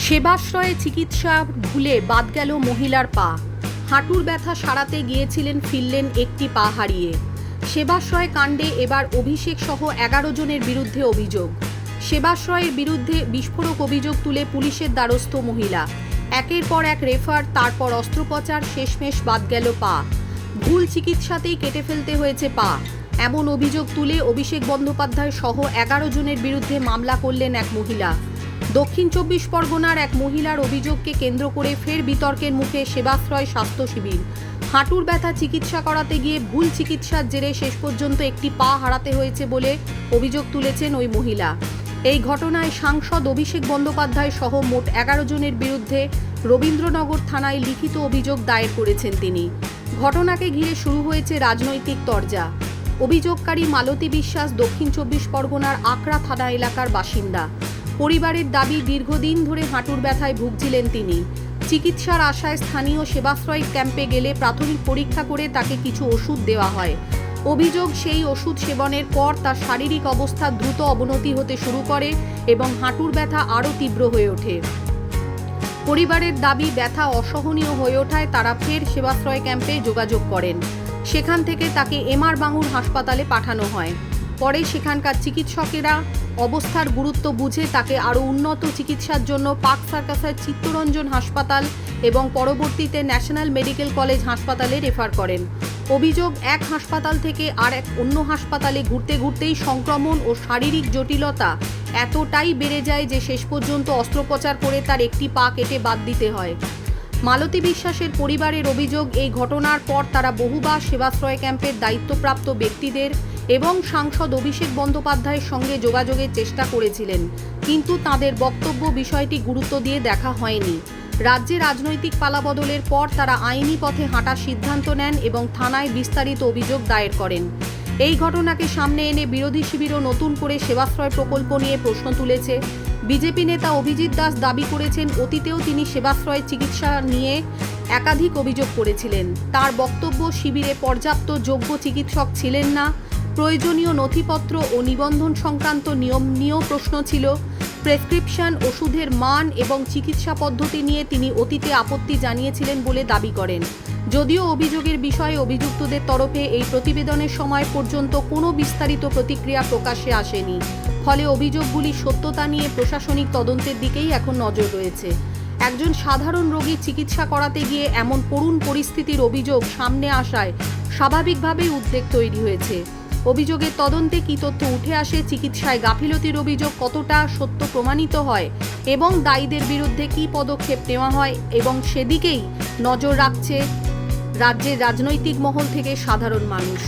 সেবাশ্রয়ে চিকিৎসা ভুলে বাদ গেল মহিলার পা। হাঁটুর ব্যথা সারাতে গিয়েছিলেন, ফিরলেন একটি পা হারিয়ে। সেবাশ্রয় কাণ্ডে এবার অভিষেক সহ 11 জনের বিরুদ্ধে অভিযোগ। সেবাশ্রয়ের বিরুদ্ধে বিস্ফোরক অভিযোগ তুলে পুলিশের দ্বারস্থ মহিলা। একের পর এক রেফার, তারপর অস্ত্রোপচার, শেষমেশ বাদ গেল পা। ভুল চিকিৎসাতেই কেটে ফেলতে হয়েছে পা, এমন অভিযোগ তুলে অভিষেক বন্দ্যোপাধ্যায় সহ 11 জনের বিরুদ্ধে মামলা করলেন এক মহিলা। দক্ষিণ 24 পরগনার এক মহিলার অভিযোগকে কেন্দ্র করে ফের বিতর্কের মুখে সেবাশ্রয় স্বাস্থ্য শিবির। হাঁটুর ব্যথা চিকিৎসা করাতে গিয়ে ভুল চিকিৎসার জেরে শেষ পর্যন্ত একটি পা হারাতে হয়েছে বলে অভিযোগ তুলেছেন ওই মহিলা। এই ঘটনায় সাংসদ অভিষেক বন্দ্যোপাধ্যায় সহ মোট 11 জনের বিরুদ্ধে রবীন্দ্রনগর থানায় লিখিত অভিযোগ দায়ের করেছেন তিনি। ঘটনাকে ঘিরে শুরু হয়েছে রাজনৈতিক তরজা। অভিযোগকারী মালতী বিশ্বাস দক্ষিণ 24 পরগনার আকরা থানা এলাকার বাসিন্দা। পরিবারের দাবি, দীর্ঘদিন ধরে হাঁটুর ব্যথায় ভুগছিলেন তিনি। চিকিৎসার আশায় স্থানীয় সেবাশ্রয় ক্যাম্পে গেলে প্রাথমিক পরীক্ষা করে তাকে কিছু ওষুধ দেওয়া হয়। অভিযোগ, সেই ওষুধ সেবনের পর তার শারীরিক অবস্থা দ্রুত অবনতি হতে শুরু করে এবং হাঁটুর ব্যথা আরও তীব্র হয়ে ওঠে। পরিবারের দাবি, ব্যথা অসহনীয় হয়ে ওঠায় তারা ফের সেবাশ্রয় ক্যাম্পে যোগাযোগ করেন। সেখান থেকে তাকে এমআর বাঙুর হাসপাতালে পাঠানো হয়। পরে সেখানকার চিকিৎসকেরা অবস্থার গুরুত্ব বুঝে তাকে আরও উন্নত চিকিৎসার জন্য পার্ক সার্কাসের চিত্তরঞ্জন হাসপাতাল এবং পরবর্তীতে ন্যাশনাল মেডিকেল কলেজ হাসপাতালে রেফার করেন। অভিযোগ, এক হাসপাতাল থেকে আর এক অন্য হাসপাতালে ঘুরতে ঘুরতেই সংক্রমণ ও শারীরিক জটিলতা এতটাই বেড়ে যায় যে শেষ পর্যন্ত অস্ত্রোপচার করে তার একটি পা কেটে বাদ দিতে হয়। মালতী বিশ্বাসের পরিবারের অভিযোগ, এই ঘটনার পর তারা বহুবার সেবাশ্রয় ক্যাম্পের দায়িত্বপ্রাপ্ত ব্যক্তিদের এবং সাংসদ অভিষেক বন্দ্যোপাধ্যায়ের সঙ্গে যোগাযোগের চেষ্টা করেছিলেন, কিন্তু তাদের বক্তব্য বিষয়টি গুরুত্ব দিয়ে দেখা হয়নি। রাজ্যে রাজনৈতিক পালাবদলের পর তারা আইনি পথে হাঁটার সিদ্ধান্ত নেন এবং থানায় বিস্তারিত অভিযোগ দায়ের করেন। এই ঘটনাকে সামনে এনে বিরোধী শিবিরও নতুন করে সেবাশ্রয় প্রকল্প নিয়ে প্রশ্ন তুলেছে। বিজেপি নেতা অভিজিৎ দাস দাবি করেছেন, অতীতেও তিনি সেবাশ্রয় চিকিৎসা নিয়ে একাধিক অভিযোগ করেছিলেন। তার বক্তব্য, শিবিরে পর্যাপ্ত যোগ্য চিকিৎসক ছিলেন না, প্রয়োজনীয় নথিপত্র ও নিবন্ধন সংক্রান্ত নিয়ম নিয়েও প্রশ্ন ছিল। প্রেসক্রিপশন, ওষুধের মান এবং চিকিৎসা পদ্ধতি নিয়ে তিনি অতীতে আপত্তি জানিয়েছিলেন বলে দাবি করেন। যদিও অভিযোগের বিষয়ে অভিযুক্তদের তরফে এই প্রতিবেদনের সময় পর্যন্ত কোনো বিস্তারিত প্রতিক্রিয়া প্রকাশ্যে আসেনি, ফলে অভিযোগগুলির সত্যতা নিয়ে প্রশাসনিক তদন্তের দিকেই এখন নজর রয়েছে। একজন সাধারণ রোগীর চিকিৎসা করাতে গিয়ে এমন করুণ পরিস্থিতির অভিযোগ সামনে আসায় স্বাভাবিকভাবেই উদ্বেগ তৈরি হয়েছে। অভিযোগের তদন্তে কী তথ্য উঠে আসে, চিকিৎসায় গাফিলতির অভিযোগ কতটা সত্য প্রমাণিত হয় এবং দায়ীদের বিরুদ্ধে কী পদক্ষেপ নেওয়া হয়, এবং সেদিকেই নজর রাখছে রাজ্যের রাজনৈতিক মহল থেকে সাধারণ মানুষ।